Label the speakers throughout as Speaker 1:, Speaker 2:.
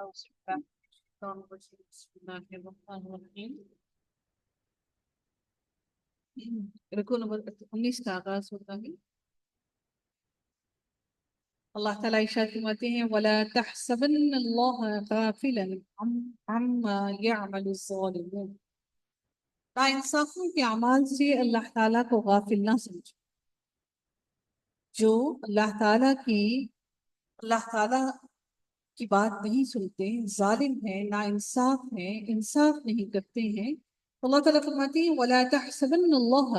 Speaker 1: أعوذ بالله من الشيطان الرجيم بسم الله الرحمن الرحيم رکو نمبر 19 کا آغاز ہوتا ہے۔ اللہ تعالیٰ ارشاد فرماتے ہیں وَلَا تَحْسَبَنَّ اللَّهَ غَافِلًا عَمَّا يَعْمَلُ الظَّالِمُونَ، ناانصافوں کے اعمال سے اللہ تعالیٰ کو غافل نہ سمجھو۔ جو اللہ تعالیٰ کی بات نہیں سنتے، ظالم ہیں، ناانصاف ہیں، انصاف نہیں کرتے ہیں، تو اللہ تعالیٰ فرماتے ہیں وَلَا تَحْسَبَنَّ اللَّهَ،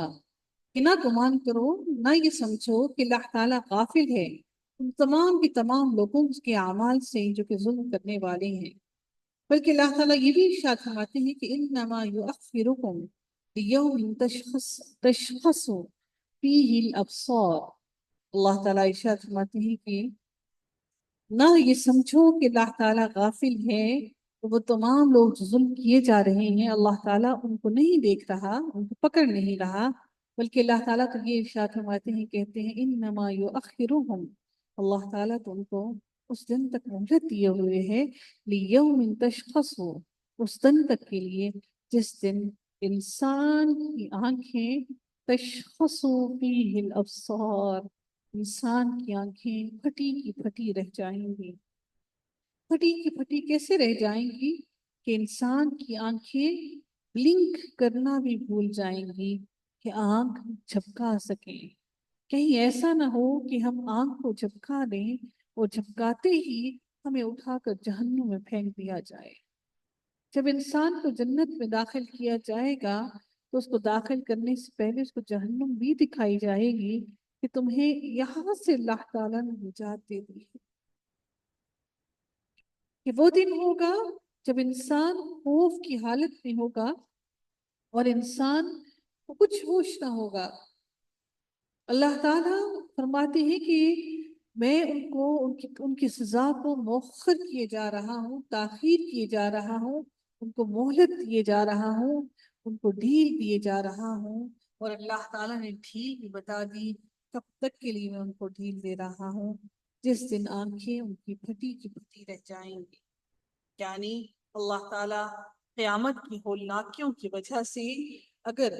Speaker 1: کہ نہ گمان کرو، نہ یہ سمجھو کہ اللہ تعالیٰ غافل ہے ان تمام کے تمام لوگوں کے اعمال سے جو کہ ظلم کرنے والے ہیں، بلکہ اللہ تعالیٰ یہ بھی ارشاد فرماتے ہیں کہ انما یؤخرکم لیوم تشخص فیہ الابصار۔ اللہ تعالیٰ ارشاد فرماتے ہیں کہ نہ یہ سمجھو کہ اللہ تعالیٰ غافل ہے، تو وہ تمام لوگ جو ظلم کیے جا رہے ہیں اللہ تعالیٰ ان کو نہیں دیکھ رہا، ان کو پکڑ نہیں رہا، بلکہ اللہ تعالیٰ تو یہ ارشاد فرماتے ہیں، کہتے ہیں انما یؤخرہم، اللہ تعالیٰ تو ان کو اس دن تک مہلت دیے ہوئے ہے، لیوم تشخص، اس دن تک کے لیے جس دن انسان کی آنکھیں تشخص فیہ الابصار، انسان کی آنکھیں پھٹی کی پھٹی رہ جائیں گی۔ پھٹی کی پھٹی کیسے رہ جائیں گی کہ انسان کی آنکھیں بلنک کرنا بھی بھول جائیں گی کہ آنکھ جھپکا سکیں۔ کہیں ایسا نہ ہو کہ ہم آنکھ کو جھپکا دیں اور جھپکاتے ہی ہمیں اٹھا کر جہنم میں پھینک دیا جائے۔ جب انسان کو جنت میں داخل کیا جائے گا تو اس کو داخل کرنے سے پہلے اس کو جہنم بھی دکھائی جائے گی کہ تمہیں یہاں سے اللہ تعالیٰ نے نجات دے دی ہے۔ کہ وہ دن ہوگا جب انسان خوف کی حالت میں ہوگا اور انسان کو کچھ ہوش نہ ہوگا۔ اللہ تعالیٰ فرماتے ہیں کہ میں ان کی سزا کو مؤخر کیے جا رہا ہوں، تاخیر کیے جا رہا ہوں، ان کو مہلت دیے جا رہا ہوں، ان کو ڈھیل دیے جا رہا ہوں، اور اللہ تعالیٰ نے ڈھیل بھی بتا دی کب تک کے لیے میں ان کو ڈھیل دے رہا ہوں، جس دن آنکھیں ان کی پھٹی کی پھٹی رہ جائیں گی۔ یعنی اللہ تعالیٰ قیامت کی ہولناکیوں کی وجہ سے اگر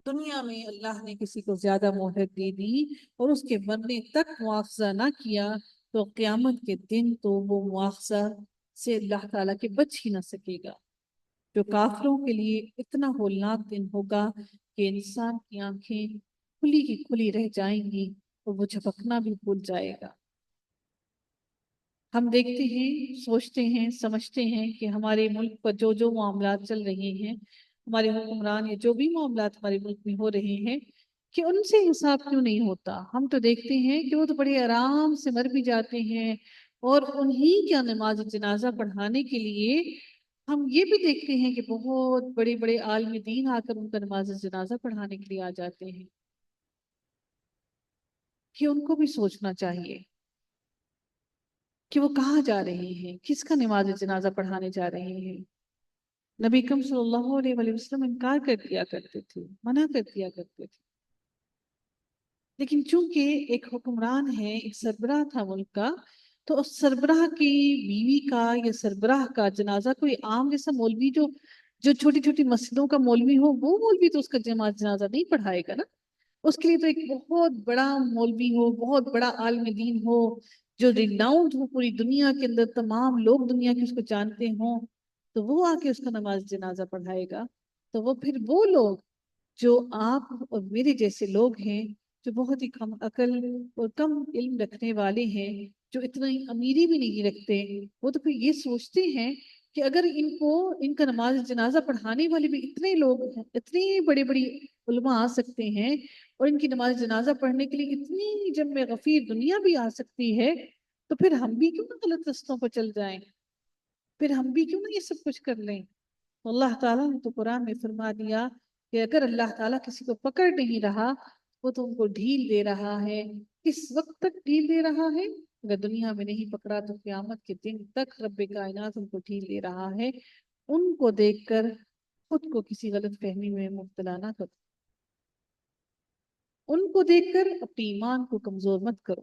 Speaker 1: دنیا میں اللہ نے کسی کو زیادہ مہلت دے دی اور اس کے مرنے تک مواخذہ نہ کیا تو قیامت کے دن تو وہ مواخذہ سے اللہ تعالیٰ کے بچ ہی نہ سکے گا۔ جو کافروں کے لیے اتنا ہولناک دن ہوگا کہ انسان کی آنکھیں کھلی کی کھلی رہ جائیں گی اور وہ جھپکنا بھی بھول جائے گا۔ ہم دیکھتے ہیں، سوچتے ہیں، سمجھتے ہیں کہ ہمارے ملک پر جو جو معاملات چل رہے ہیں، ہمارے حکمران یا جو بھی معاملات ہمارے ملک میں ہو رہے ہیں، کہ ان سے حساب کیوں نہیں ہوتا۔ ہم تو دیکھتے ہیں کہ وہ تو بڑے آرام سے مر بھی جاتے ہیں، اور انہی کیا نماز جنازہ پڑھانے کے لیے ہم یہ بھی دیکھتے ہیں کہ بہت بڑے بڑے عالم دین آ کر ان کا نماز جنازہ پڑھانے کے لیے آ جاتے ہیں، کہ ان کو بھی سوچنا چاہیے کہ وہ کہاں جا رہے ہیں، کس کا نماز جنازہ پڑھانے جا رہے ہیں۔ نبی اکرم صلی اللہ علیہ وآلہ وسلم انکار کر دیا کرتے تھے، منع کر دیا کرتے تھے، لیکن چونکہ ایک حکمران ہے، ایک سربراہ تھا ملک کا، تو اس سربراہ کی بیوی کا یا سربراہ کا جنازہ کوئی عام جیسا مولوی جو چھوٹی چھوٹی مسجدوں کا مولوی ہو، وہ مولوی تو اس کا جنازہ نہیں پڑھائے گا نا۔ اس کے لیے تو ایک بہت بڑا مولوی ہو، بہت بڑا عالم دین ہو، جو ریناؤنڈ ہو پوری دنیا کے اندر، تمام لوگ دنیا کے اس کو جانتے ہوں، تو وہ آ کے اس کا نماز جنازہ پڑھائے گا۔ تو وہ پھر وہ لوگ جو آپ اور میرے جیسے لوگ ہیں، جو بہت ہی کم عقل اور کم علم رکھنے والے ہیں، جو اتنا امیری بھی نہیں رکھتے، وہ تو پھر یہ سوچتے ہیں کہ اگر ان کا نماز جنازہ پڑھانے والے بھی اتنے لوگ ہیں، اتنے بڑے بڑی علماء آ سکتے ہیں، اور ان کی نماز جنازہ پڑھنے کے لیے اتنی جم غفیر دنیا بھی آ سکتی ہے، تو پھر ہم بھی کیوں نہ غلط رستوں پر چل جائیں، پھر ہم بھی کیوں نہ یہ سب کچھ کر لیں۔ اللہ تعالیٰ نے تو قرآن میں فرما دیا کہ اگر اللہ تعالیٰ کسی کو پکڑ نہیں رہا، وہ تو ان کو ڈھیل دے رہا ہے۔ کس وقت تک ڈھیل دے رہا ہے؟ اگر دنیا میں نہیں پکڑا تو قیامت کے دن تک رب کائنات ان کو ڈھیل دے رہا ہے۔ ان کو دیکھ کر خود کو کسی غلط فہمی میں مبتلا نہ کرو، ان کو دیکھ کر اپنی ایمان کو کمزور مت کرو۔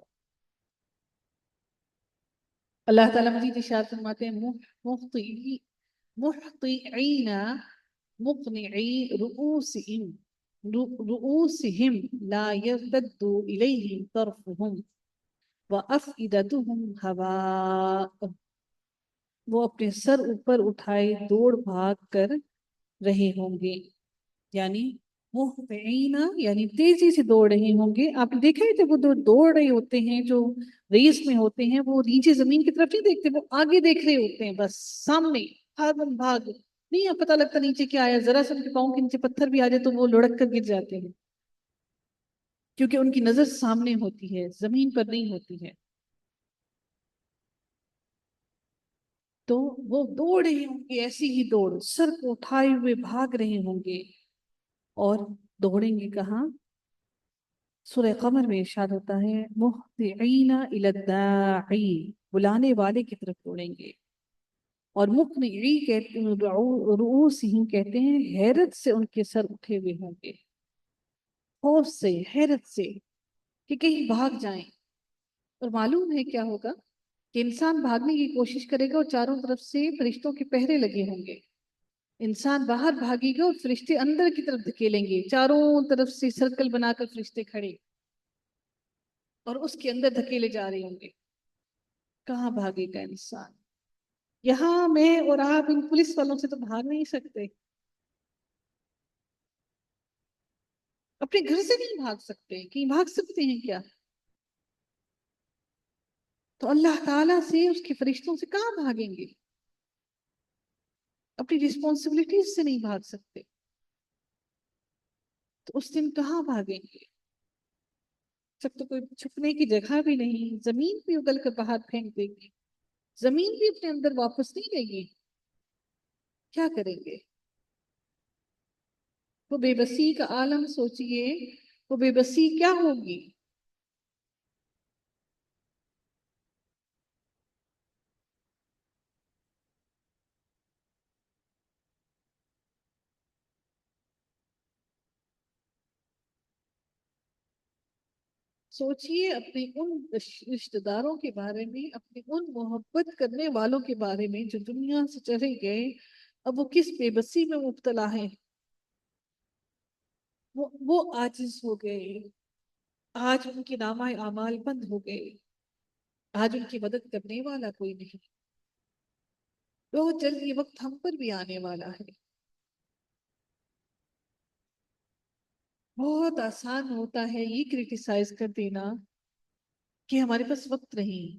Speaker 1: اللہ تعالیٰ مزید ارشاد فرماتے ہیں محطعین مقنعی رؤوسہم لا يرتد الیہم طرفہم وافئدتہم ہواء، وہ اپنے سر اوپر اٹھائے دوڑ بھاگ کر رہے ہوں گے، یعنی مہطعین یعنی تیزی سے دوڑ رہے ہوں گے۔ آپ نے دیکھا ہے جب وہ دوڑ رہے ہوتے ہیں، جو ریس میں ہوتے ہیں، وہ نیچے زمین کی طرف نہیں دیکھتے، وہ آگے دیکھ رہے ہوتے ہیں، بس سامنے بھاگ نہیں پتہ لگتا نیچے کیا آیا، ذرا سے ان کے پاؤں کے نیچے پتھر بھی آ جائے تو وہ لڑک کر گر جاتے ہیں، کیونکہ ان کی نظر سامنے ہوتی ہے، زمین پر نہیں ہوتی ہے۔ تو وہ دوڑ رہے ہوں گے، ایسی ہی دوڑ، سر کو اٹھائے ہوئے بھاگ رہے ہوں گے، اور دوڑیں گے کہاں؟ سورہ قمر میں ارشاد ہوتا ہے مہطعین الی الداعی، بلانے والے کی طرف دوڑیں گے، اور مقنعی کہتے ہیں، رؤوسہم کہتے ہیں حیرت سے ان کے سر اٹھے ہوئے ہوں گے، خوف سے، حیرت سے کہ کہیں بھاگ جائیں۔ اور معلوم ہے کیا ہوگا کہ انسان بھاگنے کی کوشش کرے گا اور چاروں طرف سے فرشتوں کے پہرے لگے ہوں گے، انسان باہر بھاگے گا اور فرشتے اندر کی طرف دھکیلیں گے، چاروں طرف سے سرکل بنا کر فرشتے کھڑے اور اس کے اندر دھکیلے جا رہے ہوں گے۔ کہاں بھاگے گا انسان؟ یہاں میں اور آپ ان پولیس والوں سے تو بھاگ نہیں سکتے، اپنے گھر سے نہیں بھاگ سکتے، کہیں بھاگ سکتے ہیں کیا؟ تو اللہ تعالیٰ سے، اس کے فرشتوں سے کہاں بھاگیں گے؟ اپنی رسپانسبلٹیز سے نہیں بھاگ سکتے، تو اس دن کہاں بھاگیں گے؟ جب تو کوئی چھپنے کی جگہ بھی نہیں، زمین بھی اگل کر باہر پھینک دے گی، زمین بھی اپنے اندر واپس نہیں لے گی، کیا کریں گے؟ وہ بے بسی کا عالم سوچئے، وہ بے بسی کیا ہوگی؟ سوچئے اپنے ان رشتہ داروں کے بارے میں، اپنے ان محبت کرنے والوں کے بارے میں جو دنیا سے چلے گئے، اب وہ کس بے بسی میں مبتلا ہیں، وہ عاجز ہو گئے، آج ان کے نامہ اعمال بند ہو گئے، آج ان کی مدد کرنے والا کوئی نہیں۔ بہت جلد یہ وقت ہم پر بھی آنے والا ہے۔ بہت آسان ہوتا ہے یہ کرٹیسائز کر دینا کہ ہمارے پاس وقت نہیں،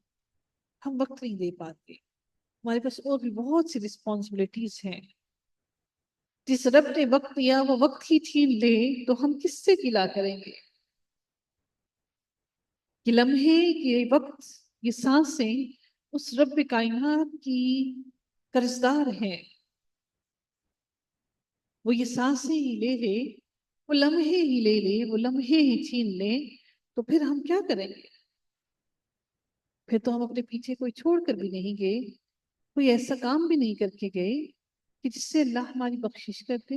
Speaker 1: ہم وقت نہیں دے پاتے، ہمارے پاس اور بھی بہت سی رسپانسبلٹیز ہیں۔ جس رب نے وقت دیا وہ وقت ہی چھین لے تو ہم کس سے گلا کریں گے؟ یہ لمحے، یہ وقت، یہ سانسیں اس رب کائنات کی قرضدار ہیں، وہ یہ سانسیں ہی لے لے، وہ لمحے ہی لے لے، وہ لمحے ہی چھین لے، تو پھر ہم کیا کریں گے؟ پھر تو ہم اپنے پیچھے کوئی چھوڑ کر بھی نہیں گئے، کوئی ایسا کام بھی نہیں کر کے گئے کہ جس سے اللہ ہماری بخشش کر دے۔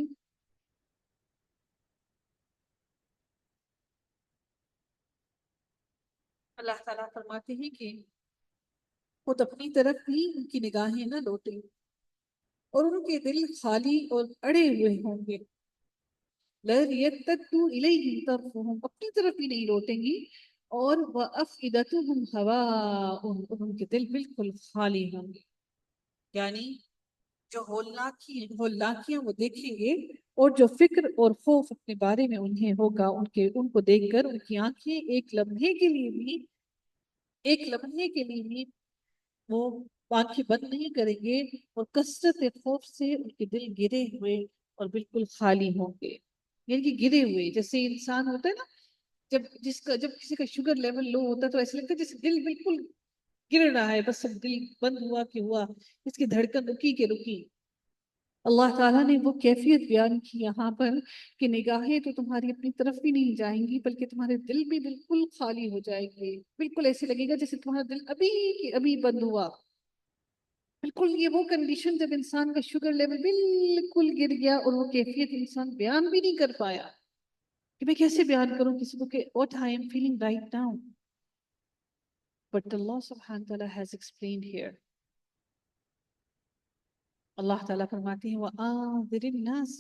Speaker 1: اللہ تعالیٰ فرماتے ہیں کہ خود اپنی طرف بھی ان کی نگاہیں نہ لوٹیں اور ان کے دل خالی اور اڑے ہوئے ہوں گے۔ لَن يَرْتَدُّوا إِلَيْهِمْ طَرْفُهُمْ، اپنی طرف بھی نہیں لوٹیں گی، اور وَأَفْئِدَتُهُمْ هَوَاءٌ، اور ان کے دل بالکل خالی ہوں گے، یعنی جو ہولناکیاں وہ دیکھیں گے، اور جو فکر اور خوف اپنے بارے میں انہیں ہوگا، ان کو دیکھ کر ان کی آنکھیں ایک لمحے کے لیے بھی وہ آنکھیں بند نہیں کریں گے، اور کثرت خوف سے ان کے دل گرے ہوئے اور بالکل خالی ہوں گے، یعنی کہ گرے ہوئے، جیسے انسان ہوتا ہے نا، جب کسی کا شوگر لیول لو ہوتا ہے تو ایسا لگتا ہے جیسے دل بالکل گر رہا ہے، بس اب دل بند ہوا کہ ہوا، اس کی دھڑکن رکی کہ رکی۔ اللہ تعالیٰ نے وہ کیفیت بیان کی یہاں پر کہ نگاہیں تو تمہاری اپنی طرف بھی نہیں جائیں گی، بلکہ تمہارے دل بھی بالکل خالی ہو جائیں گے، بالکل ایسے لگے گا جیسے تمہارا دل ابھی کہ ابھی بند ہوا۔ بالکل یہ وہ کنڈیشن جب انسان کا شوگر لیول بالکل گر گیا، اور وہ کیفیت انسان بیان بھی نہیں کر پایا کہ میں کیسے بیان کروں کسی کو کہ what I am feeling right now۔ But Allah subhanahu wa ta'ala has explained here. Allah ta'ala فرماتے ہیں وَآذِرِ النَّاسَ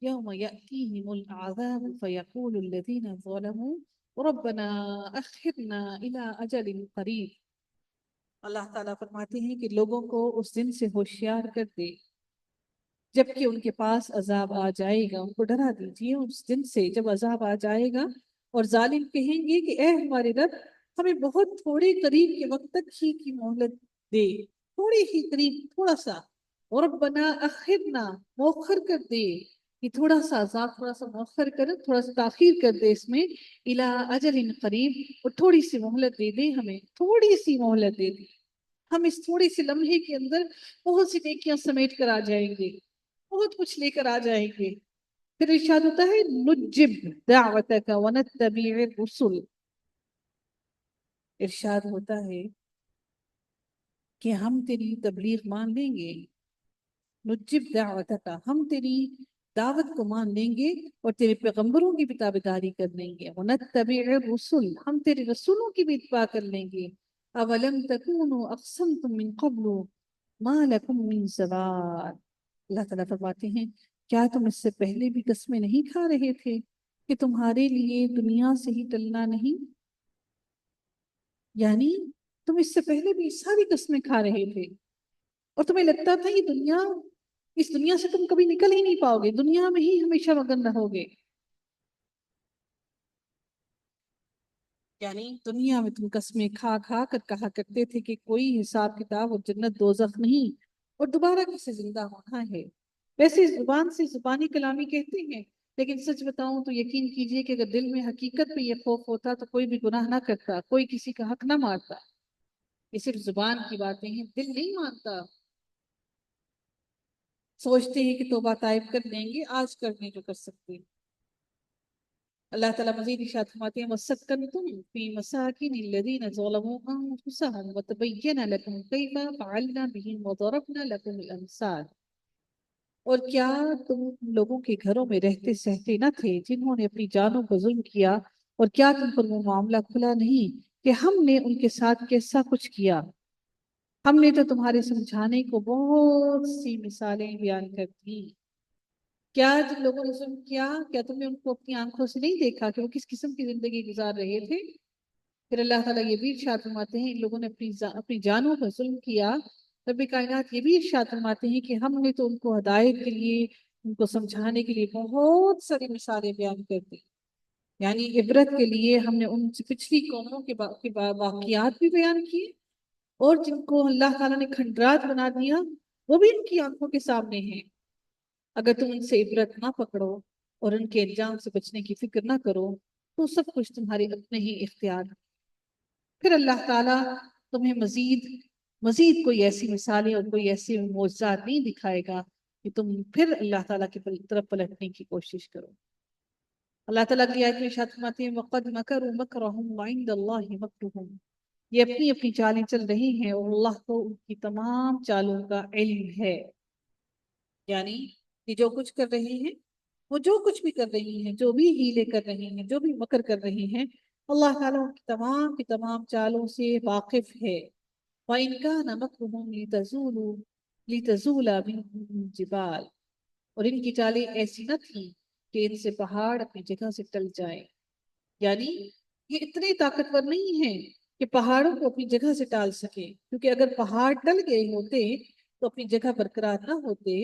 Speaker 1: يَوْمَ يَأْتِيهِمُ الْعَذَابُ فَيَقُولُ الَّذِينَ ظَلَمُوا رَبَّنَا أَخِّرْنَا إِلَىٰ أَجَلٍ قَرِيبٍ. اللہ تعالیٰ فرماتے ہیں کہ لوگوں کو اس دن سے ہوشیار کر دے جبکہ ان کے پاس عذاب آ جائے گا. ان کو ڈرا دیجیے اس دن سے جب عذاب آ جائے گا اور ظالم کہیں گے کہ اے ہمارے رب ہمیں بہت تھوڑے قریب کے وقت تک ہی کی مہلت دے، تھوڑے ہی قریب، تھوڑا سا. ربنا اخرنا، مؤخر کر دے، کہ تھوڑا سا عذاب تھوڑا سا مؤخر کر، تھوڑا سا تاخیر کر دے اس میں. الی اجل قریب، اور تھوڑی سی مہلت دے دے، ہمیں تھوڑی سی مہلت دے دے. ہم اس تھوڑے سے لمحے کے اندر بہت سی نیکیاں سمیٹ کر آ جائیں گے، بہت کچھ لے کر آ جائیں گے. پھر ارشاد ہوتا ہے نجب دعوتک ونتبع الرسل. ارشاد ہوتا ہے کہ ہم تیری تبلیغ مان لیں گے. نجب دعوتک، ہم تیری دعوت کو مان لیں گے اور تیرے پیغمبروں کی بھی تابعداری کر لیں گے. ونتبع الرسل، ہم تیرے رسولوں کی بھی اتباع کر لیں گے. اولم تکونوا اقسمتم من قبل ما لکم من زوال. اللہ تعالیٰ فرماتے ہیں کیا تم اس سے پہلے بھی قسمیں نہیں کھا رہے تھے کہ تمہارے لیے دنیا سے ہی ٹلنا نہیں؟ یعنی تم اس سے پہلے بھی ساری قسمیں کھا رہے تھے اور تمہیں لگتا تھا یہ دنیا، اس دنیا سے تم کبھی نکل ہی نہیں پاؤ گے، دنیا میں ہی ہمیشہ مگن رہو گے. یعنی دنیا میں تم قسمیں کھا کھا کر کہا کرتے تھے کہ کوئی حساب کتاب اور جنت دوزخ نہیں اور دوبارہ کیسے زندہ ہونا ہے. ویسے زبان سے زبانی کلامی کہتے ہیں، لیکن سچ بتاؤں تو یقین کیجئے کہ اگر دل میں حقیقت میں یہ خوف ہوتا تو کوئی بھی گناہ نہ کرتا، کوئی کسی کا حق نہ مارتا. یہ صرف زبان کی باتیں ہیں، دل نہیں مانتا. سوچتے ہیں کہ توبہ طائب کر لیں گے، آج کر لیں جو کر سکتے. اللہ تعالیٰ مزید ارشاد فرماتے ہیں وَسَكَّنْتُمْ فِي مَسَاكِنِ الَّذِينَ ظَلَمُوا أَنفُسَهُمْ وَتَبَيَّنَ لَكُمْ كَيْفَ فَعَلْنَا بِهِمْ وَضَرَبْنَا لَكُمُ الْأَمْثَالَ. اور کیا تم لوگوں کے گھروں میں رہتے سہتے نہ تھے جنہوں نے اپنی جانوں کو ظلم کیا، اور کیا تم پر وہ معاملہ کھلا نہیں کہ ہم نے ان کے ساتھ کیسا کچھ کیا. ہم نے تو تمہارے سمجھانے کو بہت سی مثالیں بیان کر دی. کیا جن لوگوں نے ظلم کیا تم نے ان کو اپنی آنکھوں سے نہیں دیکھا کہ وہ کس قسم کی زندگی گزار رہے تھے؟ پھر اللہ تعالیٰ یہ بھی ارشاد فرماتے ہیں ان لوگوں نے اپنی جانوں پر ظلم کیا. رب کائنات یہ بھی ارشاد فرماتے ہیں کہ ہم نے تو ان کو ہدایت کے لیے، ان کو سمجھانے کے لیے بہت ساری مثالیں بیان کر دی. یعنی عبرت کے لیے ہم نے ان سے پچھلی قوموں کے واقعات بھی بیان کیے، اور جن کو اللہ تعالیٰ نے کھنڈرات بنا دیا وہ بھی ان کی آنکھوں کے سامنے ہیں. اگر تم ان سے عبرت نہ پکڑو اور ان کے انجام سے بچنے کی فکر نہ کرو تو سب کچھ تمہارے اپنے ہی اختیار. پھر اللہ تعالیٰ تمہیں مزید کوئی ایسی مثالیں اور کوئی ایسی معجزات نہیں دکھائے گا کہ تم پھر اللہ تعالیٰ کی طرف پلٹنے کی کوشش کرو. اللہ تعالیٰ کی آیت میں ارشاد فرماتے ہیں وَقَدْ مَكَرُوا مَكْرَهُمْ وَعِندَ اللَّهِ مَكْرُهُمْ. یہ اپنی اپنی چالیں چل رہی ہیں اور اللہ کو ان کی تمام چالوں کا علم ہے. یعنی کہ جو کچھ کر رہے ہیں، وہ جو کچھ بھی کر رہی ہیں، جو بھی ہیلے کر رہے ہیں، جو بھی مکر کر رہے ہیں، اللہ تعالیٰ ان کی تمام چالوں سے واقف ہے. وَإِنْ كَانَ مَكْرُهُمْ لِتَزُولَ مِنْهُ الْجِبَالُ. اور ان کی چالیں ایسی نہ تھیں کہ ان سے پہاڑ اپنی جگہ سے ٹل جائیں. یعنی یہ اتنے طاقتور نہیں ہیں کہ پہاڑوں کو اپنی جگہ سے ٹال سکے، کیونکہ اگر پہاڑ ٹل گئے ہوتے تو اپنی جگہ برقرار نہ ہوتے،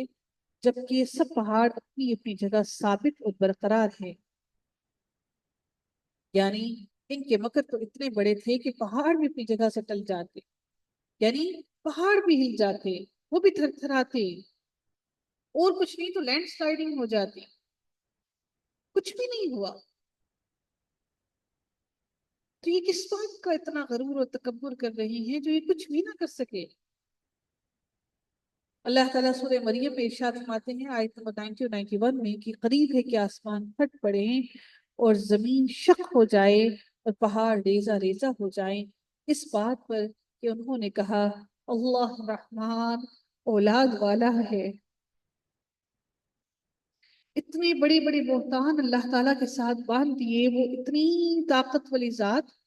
Speaker 1: جبکہ یہ سب پہاڑ اپنی اپنی جگہ ثابت اور برقرار ہیں. یعنی ان کے مکر تو اتنے بڑے تھے کہ پہاڑ بھی اپنی جگہ سے ٹل جاتے، یعنی پہاڑ بھی ہل جاتے، وہ بھی تھر تھراتے، اور کچھ نہیں تو لینڈ سلائڈنگ ہو جاتی. کچھ بھی نہیں ہوا. تو یہ کس بات کا اتنا غرور اور تکبر کر رہی ہیں جو یہ کچھ بھی نہ کر سکے. اللہ تعالیٰ سورہ مریم میں ارشاد فرماتے ہیں آیت نمبر 90 اور 91 میں کہ قریب ہے کہ آسمان پھٹ پڑیں اور زمین شق ہو جائے اور پہاڑ ریزہ ریزہ ہو جائیں اس بات پر کہ انہوں نے کہا اللہ رحمان اولاد والا ہے. اتنے بڑے بڑے بہتان اللہ تعالیٰ کے ساتھ باندھ دیے، وہ اتنی طاقت والی ذات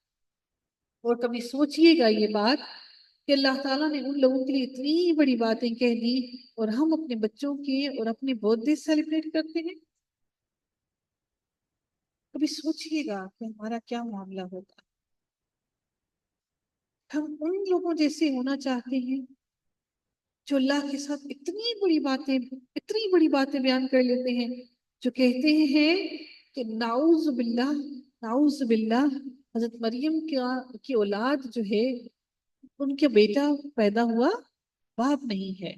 Speaker 1: اور کبھی سوچئے گا یہ بات کہ اللہ تعالیٰ نے ان لوگوں کے لیے اتنی بڑی باتیں کہہ دی اور ہم اپنے بچوں کے اور اپنے برتھ ڈے سیلیبریٹ کرتے ہیں. کبھی سوچئے گا کہ ہمارا کیا معاملہ ہوگا. ہم ان لوگوں جیسے ہونا چاہتے ہیں جو اللہ کے ساتھ اتنی بڑی باتیں بیان کر لیتے ہیں، جو کہتے ہیں کہ نعوذ باللہ حضرت مریم کی اولاد جو ہے ان کے بیٹا پیدا ہوا باپ نہیں ہے،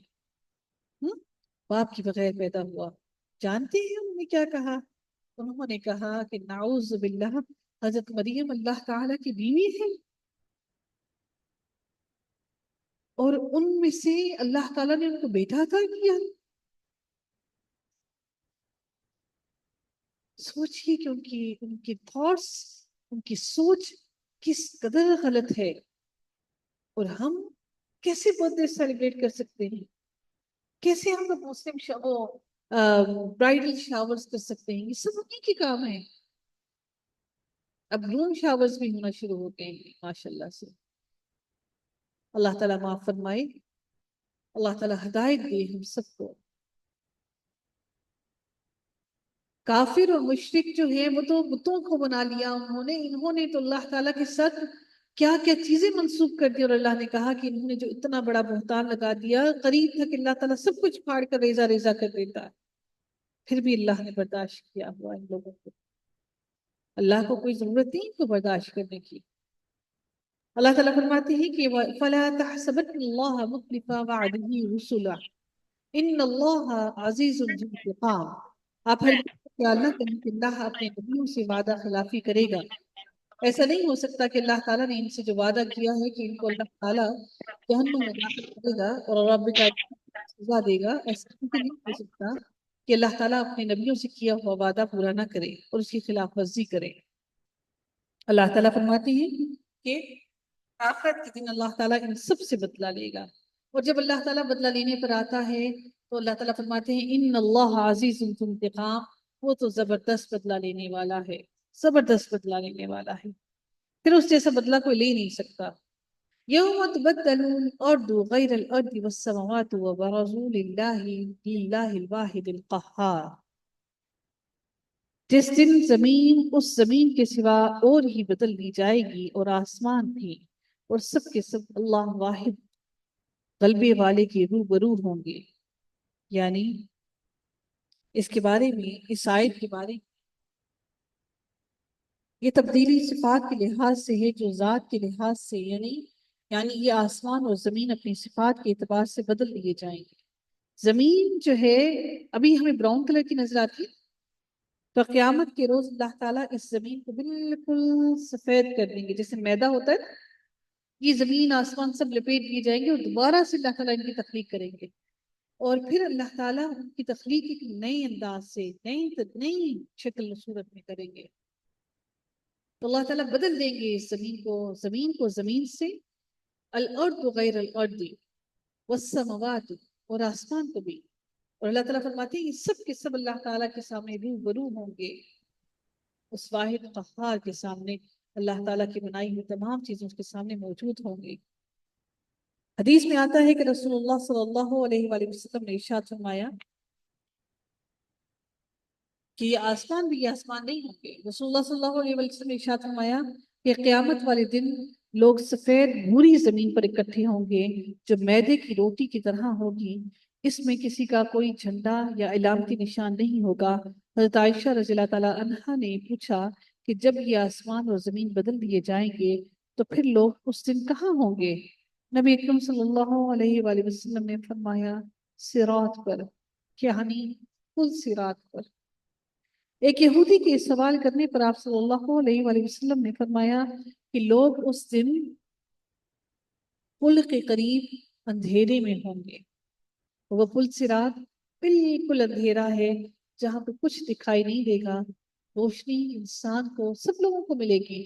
Speaker 1: باپ کی بغیر پیدا ہوا. جانتے ہیں انہوں نے کیا کہا؟ انہوں نے کہا کہ نعوذ باللہ حضرت مریم اللہ تعالیٰ کی بیوی ہے، اور ان میں سے اللہ تعالیٰ نے ان کو بیٹا عطا کیا. سوچئے کہ ان کی تھاٹس، ان کی سوچ کس قدر غلط ہے. اور ہم کیسے برتھ ڈے سیلیبریٹ کر سکتے ہیں؟ کیسے ہم لوگ مسلم برائڈل شاورز کر سکتے ہیں؟ یہ سب انہی کے کام ہیں. اب روم شاورز بھی ہونا شروع ہو گئے ہیں ماشاءاللہ سے. اللہ تعالیٰ معاف فرمائے، اللہ تعالیٰ ہدایت دے ہم سب کو. کافر اور مشرک جو ہیں وہ تو بتوں کو بنا لیا انہوں نے تو اللہ تعالیٰ کے ساتھ کیا کیا چیزیں منسوخ کر دی. اور اللہ نے کہا کہ انہوں نے جو اتنا بڑا بہتان لگا دیا، قریب تھا کہ اللہ تعالیٰ سب کچھ پھاڑ کر ریزہ ریزہ کر دیتا، پھر بھی اللہ نے برداشت کیا ہوا ان لوگوں کو. اللہ کو کوئی ضرورت نہیں ان کو برداشت کرنے کی. اللہ تعالیٰ فرماتے ہیں کہ فَلَا تَحْسَبَنَّ اللَّهَ مُخْلِفَ وَعْدِهِ رُسُلَهُ إِنَّ اللَّهَ عَزِيزٌ ذُو انتقام. آپ ہر خیال نہ کریں کہ اللہ اپنے نبیوں سے وعدہ خلافی کرے گا. ایسا نہیں ہو سکتا کہ اللہ تعالیٰ نے ان سے جو وعدہ کیا ہے کہ ان کو اللہ تعالیٰ جہنم میں داخل کرے گا اور رب کا سزا دے گا، ایسا نہیں ہو سکتا کہ اللہ تعالیٰ اپنے نبیوں سے کیا ہوا وعدہ پورا نہ کرے اور اس کی خلاف ورزی کرے. اللہ تعالیٰ فرماتے ہیں کہ آخرت کے دن اللہ تعالیٰ ان سب سے بدلہ لے گا. اور جب اللہ تعالیٰ بدلہ لینے پر آتا ہے تو اللہ تعالیٰ فرماتے ہیں ان اللہ عزیز ذو انتقام، وہ تو زبردست بدلہ لینے والا ہے، زبردست بدلہ لینے والا ہے. پھر اس جیسا بدلہ کوئی لے نہیں سکتا. یوم تبدل الارض غیر الارض والسماوات وبرزوا للہ الواحد القہار. جس دن زمین اس زمین کے سوا اور ہی بدل دی جائے گی اور آسمان بھی، اور سب کے سب اللہ واحد غلبے والے کے روبرو ہوں گے. یعنی اس کے بارے میں، اس آیت کے بارے میں، یہ تبدیلی صفات کے لحاظ سے ہے، جو ذات کے لحاظ سے یعنی یہ آسمان اور زمین اپنی صفات کے اعتبار سے بدل دیے جائیں گے. زمین جو ہے ابھی ہمیں براؤن کلر کی نظر آتی ہے، تو قیامت کے روز اللہ تعالیٰ اس زمین کو بالکل سفید کر دیں گے. جیسے میدہ ہوتا ہے، یہ زمین آسمان سب لپیٹ دیے جائیں گے اور دوبارہ سے اللہ تعالیٰ ان کی تخلیق کریں گے. اور پھر اللہ تعالیٰ ان کی تخلیق ایک نئے انداز سے، نئی شکل و صورت میں کریں گے. تو اللہ تعالیٰ بدل دیں گے اس زمین کو زمین سے، الارض غیر الارض والسماوات، اور آسمان کو بھی. اور اللہ تعالیٰ فرماتے ہیں یہ سب کے سب اللہ تعالیٰ کے سامنے روبرو ہوں گے، اس واحد قہار کے سامنے. اللہ تعالیٰ کی بنائی ہوئی تمام چیزیں اس کے سامنے موجود ہوں گی. حدیث میں آتا ہے کہ رسول اللہ صلی اللہ علیہ وآلہ وسلم نے ارشاد فرمایا کہ یہ آسمان نہیں ہوں گے. رسول اللہ صلی اللہ علیہ وسلم نے ارشاد فرمایا کہ قیامت والے دن لوگ سفید بھوری زمین پر اکٹھے ہوں گے جو میدے کی روٹی کی طرح ہوگی. اس میں کسی کا کوئی جھنڈا یا علامتی نشان نہیں ہوگا. حضرت عائشہ رضی اللہ تعالیٰ عنہا نے پوچھا کہ جب یہ آسمان اور زمین بدل دیے جائیں گے تو پھر لوگ اس دن کہاں ہوں گے؟ نبی اکرم صلی اللہ علیہ وآلہ وسلم نے فرمایا صراط پر، یعنی پل صراط پر. ایک یہودی کے سوال کرنے پر آپ صلی اللہ علیہ وآلہ وسلم نے فرمایا کہ لوگ اس دن پل کے قریب اندھیرے میں ہوں گے. وہ پل صراط بالکل اندھیرا ہے جہاں پہ کچھ دکھائی نہیں دے گا. روشنی انسان کو، سب لوگوں کو ملے گی،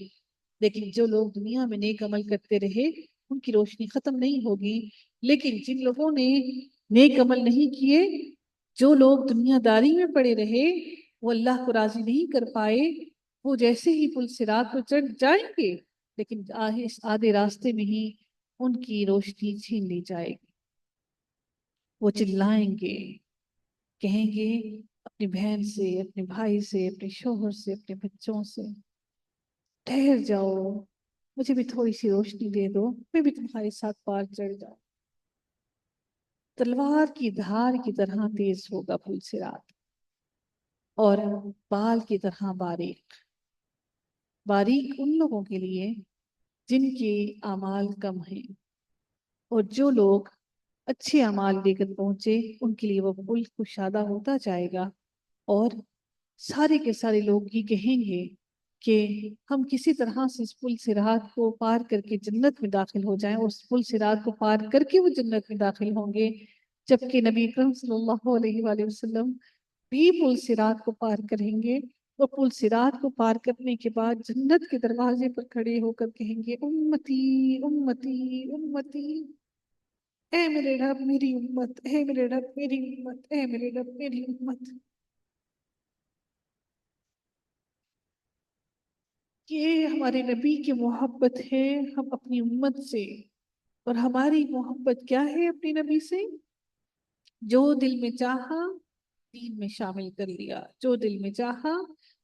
Speaker 1: لیکن جو لوگ دنیا میں نیک عمل کرتے رہے ان کی روشنی ختم نہیں ہوگی. لیکن جن لوگوں نے نیک عمل نہیں کیے، جو لوگ دنیا داری میں پڑے رہے، وہ اللہ کو راضی نہیں کر پائے، وہ جیسے ہی پل صراط پر چڑھ جائیں گے لیکن آدھے راستے میں ہی ان کی روشنی چھین لی جائے گی. وہ چلائیں گے، کہیں گے اپنی بہن سے، اپنے بھائی سے، اپنے شوہر سے، اپنے بچوں سے، ٹھہر جاؤ، مجھے بھی تھوڑی سی روشنی دے دو، میں بھی تمہارے ساتھ پار چڑھ جاؤں. تلوار کی دھار کی طرح تیز ہوگا پل صراط، اور بال کی طرح باریک. باریک ان لوگوں کے لیے جن کے اعمال کم ہیں، اور جو لوگ اچھے اعمال لے کر پہنچے ان کے لیے وہ پل کشادہ ہوتا جائے گا. اور سارے کے سارے لوگ یہ کہیں گے کہ ہم کسی طرح سے اس پل صراط کو پار کر کے جنت میں داخل ہو جائیں، اور اس پل صراط کو پار کر کے وہ جنت میں داخل ہوں گے. جبکہ نبی اکرم صلی اللہ علیہ وآلہ وسلم بھی پل صراط کو پار کریں گے، اور پل صراط کو پار کرنے کے بعد جنت کے دروازے پر کھڑے ہو کر کہیں گے امتی امتی امتی، اے میرے رب میری امت، اے میرے رب میری امت، اے میرے رب میری امت. یہ ہمارے نبی کی محبت ہے ہم اپنی امت سے. اور ہماری محبت کیا ہے اپنی نبی سے؟ جو دل میں چاہا دین میں شامل کر لیا، جو دل میں چاہا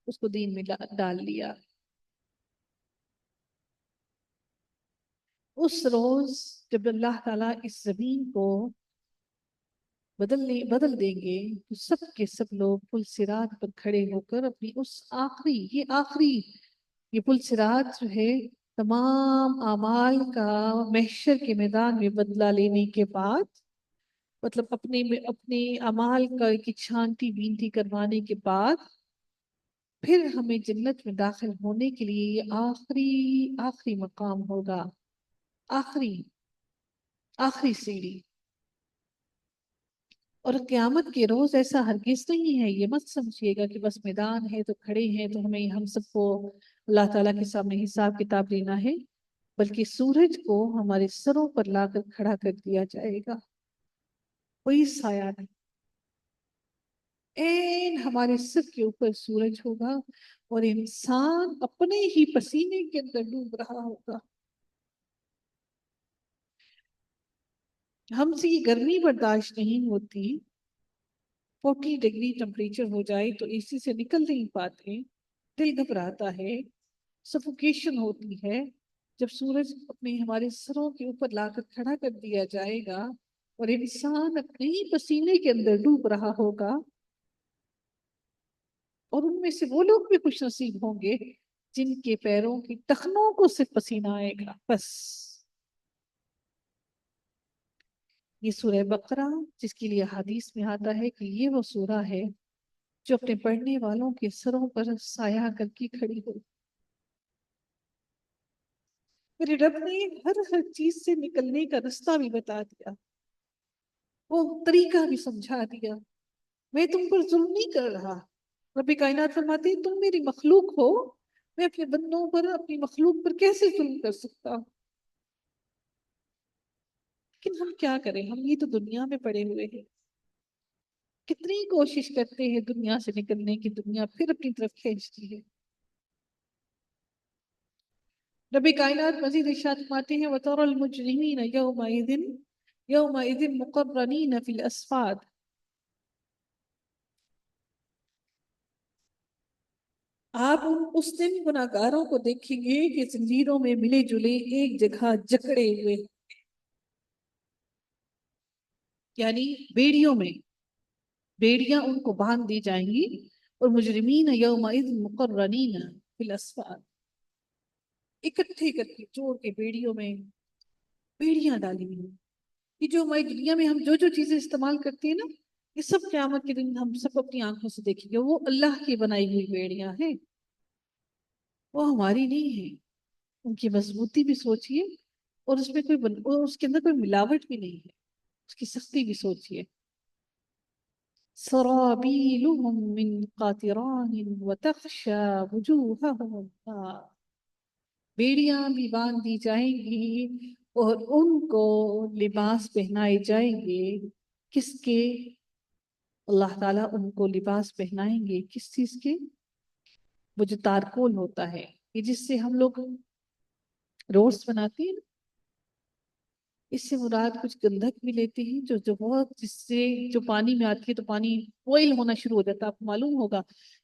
Speaker 1: اس کو دین میں ڈال لیا. اس روز جب اللہ تعالیٰ اس زمین کو بدل دیں گے تو سب کے سب لوگ پل صراط پر کھڑے ہو کر اپنی اس یہ پل صراط جو ہے تمام اعمال کا محشر کے میدان میں بدلہ لینے کے بعد، مطلب اپنے اعمال کا ایک چھانٹی بینتی کروانے کے بعد، پھر ہمیں جنت میں داخل ہونے کے لیے یہ آخری مقام ہوگا، آخری سیڑھی. اور قیامت کے روز ایسا ہرگز نہیں ہے، یہ مت سمجھیے گا کہ بس میدان ہے تو کھڑے ہیں تو ہم سب کو اللہ تعالیٰ کے سامنے حساب کتاب لینا ہے، بلکہ سورج کو ہمارے سروں پر لا کر کھڑا کر دیا جائے گا. کوئی سایہ نہیں، ہمارے سر کے اوپر سورج ہوگا، اور انسان اپنے ہی پسینے کے اندر ڈوب رہا ہوگا. ہم سے یہ گرمی برداشت نہیں ہوتی، 40 ڈگری ٹمپریچر ہو جائے تو اے سی سے نکل نہیں پاتے، دل گھبراتا ہے، سفوکیشن ہوتی ہے. جب سورج ہمارے سروں کے اوپر لا کر کھڑا کر دیا جائے گا اور انسان اپنے ہی پسینے کے اندر ڈوب رہا ہوگا، اور ان میں سے وہ لوگ بھی خوش نصیب ہوں گے جن کے پیروں کی ٹخنوں کو صرف پسینہ آئے گا بس. یہ سورہ بقرہ جس کے لیے حدیث میں آتا ہے کہ یہ وہ سورہ ہے جو اپنے پڑھنے والوں کے سروں پر سایہ کر کے کھڑی ہو. میرے رب نے ہر چیز سے نکلنے کا رستہ بھی بتا دیا، وہ طریقہ بھی سمجھا دیا. میں تم پر ظلم نہیں کر رہا. رب کائنات فرماتے ہیں تم میری مخلوق ہو، میں اپنے بندوں پر، اپنی مخلوق پر کیسے ظلم کر سکتا ہوں؟ لیکن ہم کیا کریں، ہم یہ تو دنیا میں پڑے ہوئے ہیں، کتنی کوشش کرتے ہیں دنیا سے نکلنے کی، دنیا پھر اپنی طرف کھینچتی ہے. رب کائنات مزید ارشاد فرماتے ہیں وَتَرَى الْمُجْرِمِينَ يَوْمَئِذٍ مُقَرَّنِينَ فِي الْأَصْفَادِ. آپ اس دن گناہگاروں کو دیکھیں گے کہ زنجیروں میں ملے جلے ایک جگہ جکڑے ہوئے، یعنی بیڑیاں ان کو باندھ دی جائیں گی. اور مجرمین یومئذ مقرنین فی الاسفاد، اکٹھے کر کے جوڑ کے بیڑیاں ڈالی ہوئی. یہ جو ہماری دنیا میں ہم جو چیزیں استعمال کرتے ہیں نا، یہ سب قیامت کے دن ہم سب اپنی آنکھوں سے دیکھیں گے. وہ اللہ کی بنائی ہوئی بیڑیاں ہیں، وہ ہماری نہیں ہے. ان کی مضبوطی بھی سوچئے، اور اس کے اندر کوئی ملاوٹ بھی نہیں ہے، اس کی سختی بھی سوچئے. سرابیلهم من قاطران وتخشى وجوههم النار. بیڑیاں بھی باندھ دی جائیں گی اور ان کو لباس پہنائے جائیں گے. کس کے؟ اللہ تعالیٰ ان کو لباس پہنائیں گے کس چیز کے؟ وہ جو تارکول ہوتا ہے، یہ جس سے ہم لوگ روٹس بناتی ہیں، اس سے مراد کچھ گندھک بھی لیتے ہیں جو جو بہت، جس سے جو پانی میں آتی ہے تو پانی بوائل ہونا شروع ہو جاتا ہے. آپ کو معلوم ہوگا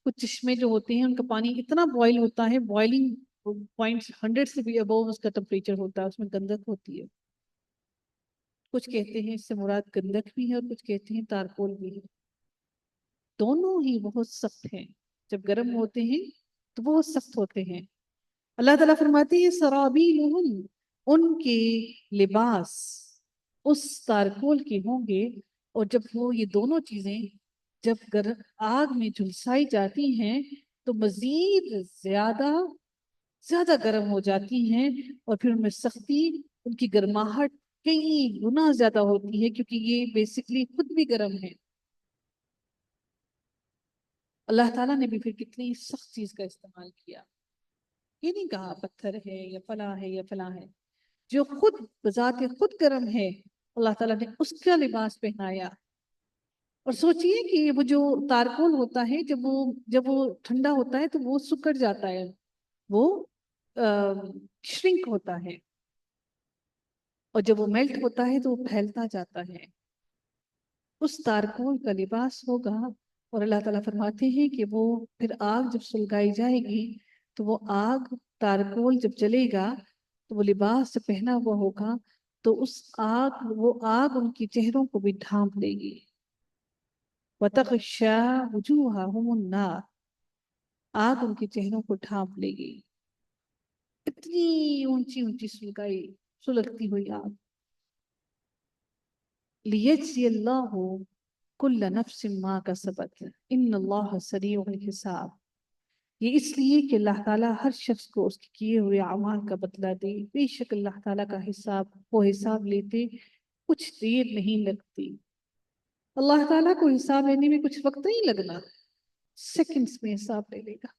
Speaker 1: کچھ چشمے جو ہوتے ہیں ان کا پانی اتنا بوائل ہوتا ہے، بوائلنگ پوائنٹ 100 سے بھی ابو اس کا ٹمپریچر ہوتا ہے، اس میں گندھک ہوتی ہے. کچھ کہتے ہیں اس سے مراد گندھک بھی ہے اور کچھ کہتے ہیں تارکول بھی ہے. دونوں ہی بہت سخت ہیں، جب گرم ہوتے ہیں تو بہت سخت ہوتے ہیں. اللہ تعالیٰ فرماتے ہیں سرابیلہم، ان کے لباس اس تارکول کے ہوں گے. اور جب وہ یہ دونوں چیزیں جب آگ میں جھلسائی جاتی ہیں تو مزید زیادہ زیادہ گرم ہو جاتی ہیں، اور پھر ان میں سختی، ان کی گرماہٹ کئی گنا زیادہ ہوتی ہے، کیونکہ یہ بیسکلی خود بھی گرم ہے. اللہ تعالیٰ نے بھی پھر کتنی سخت چیز کا استعمال کیا. یہ نہیں کہا پتھر ہے یا فلاں ہے یا فلاں ہے، جو خود بذات خود گرم ہے اللہ تعالیٰ نے اس کا لباس پہنایا. اور سوچئے کہ وہ جو تارکول ہوتا ہے جب وہ ٹھنڈا ہوتا ہے تو وہ سکڑ جاتا ہے، وہ شرنک ہوتا ہے، اور جب وہ میلٹ ہوتا ہے تو وہ پھیلتا جاتا ہے. اس تارکول کا لباس ہوگا. اور اللہ تعالیٰ فرماتے ہیں کہ وہ پھر آگ جب سلگائی جائے گی تو وہ آگ، تارکول جب جلے گا تو وہ لباس پہنا ہوا ہوگا تو وہ آگ ان کے چہروں کو بھی ڈھانپ لے گی. وَتَغْشَى وُجُوهَهُمُ النَّارُ، آگ ان کے چہروں کو ڈھانپ لے گی. اتنی اونچی اونچی سلگتی ہوئی آگ. لِيَجْزِيَ اللَّهُ كُلَّ نَفْسٍ مَا كَسَبَتْ إِنَّ اللَّهَ سَرِيعُ الْحِسَابِ. یہ اس لیے کہ اللہ تعالیٰ ہر شخص کو اس کے کیے ہوئے اعمال کا بدلہ دے. بے شک اللہ تعالیٰ کا حساب لیتے کچھ دیر نہیں لگتی. اللہ تعالیٰ کو حساب لینے میں کچھ وقت نہیں لگنا، سیکنڈز میں حساب لے لے گا.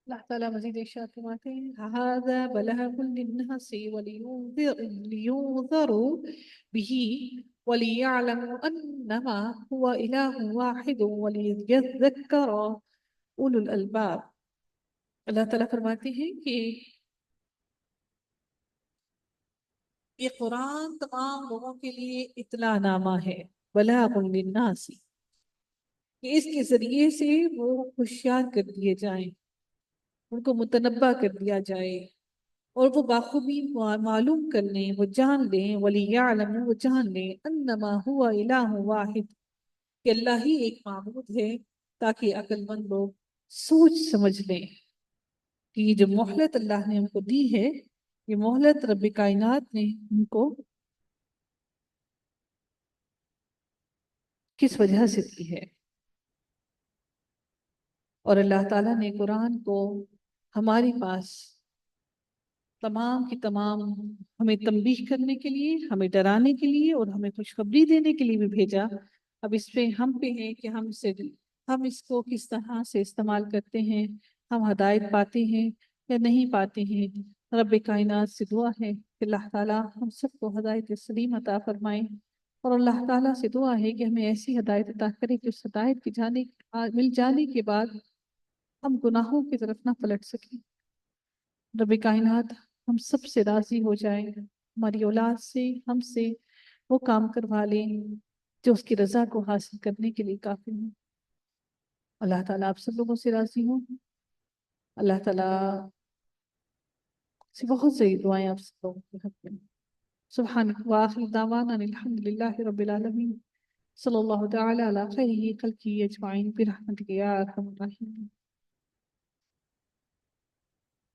Speaker 1: اللہ تعالیٰ مزید ارشاد فرماتے ہیں هذا بلاغ للناس ولينذروا به وليعلموا انما هو اله واحد وليذكر اولو الالباب. اللہ تعالیٰ فرماتے ہیں کہ یہ قرآن تمام لوگوں کے لیے اطلاع نامہ ہے. بلاغ للناس، کہ اس کے ذریعے سے وہ ہوشیار کر دیے جائیں، ان کو متنبہ کر دیا جائے، اور وہ باخوبی معلوم کر لیں، وہ جان لیں. وَلِيَعْلَمُوا، وہ جان لیں، انما ہوا الہ واحد، کہ اللہ ہی ایک معبود ہے، تاکہ عقل مند لوگ سوچ سمجھ لیں کہ یہ جو مہلت اللہ نے ہم کو دی ہے، یہ مہلت رب کائنات نے ان کو کس وجہ سے دی ہے. اور اللہ تعالیٰ نے قرآن کو ہمارے پاس تمام کی تمام ہمیں تنبیہ کرنے کے لیے، ہمیں ڈرانے کے لیے اور ہمیں خوشخبری دینے کے لیے بھی بھیجا. اب اس پہ ہے کہ ہم اس کو کس طرح سے استعمال کرتے ہیں، ہم ہدایت پاتے ہیں یا نہیں پاتے ہیں. رب کائنات سے دعا ہے کہ اللہ تعالیٰ ہم سب کو ہدایت سلیم عطا فرمائے، اور اللہ تعالیٰ سے دعا ہے کہ ہمیں ایسی ہدایت عطا کرے کہ اس ہدایت کے مل جانے کے بعد ہم گناہوں کی طرف نہ پلٹ سکیں. رب کائنات ہم سب سے راضی ہو جائے، ہماری اولاد سے، ہم سے وہ کام کروا لیں جو اس کی رضا کو حاصل کرنے کے لیے کافی ہوں. اللہ تعالیٰ آپ سب لوگوں سے راضی ہوں. اللہ تعالیٰ سے بہت سی دعائیں آپ سب لوگوں کے حق میں. سبحانک وآخر دعوانا الحمدللہ رب العالمین، صلی اللہ تعالی علی خیرہ خلقہ اجمعین برحمتک یا ارحم الراحمین.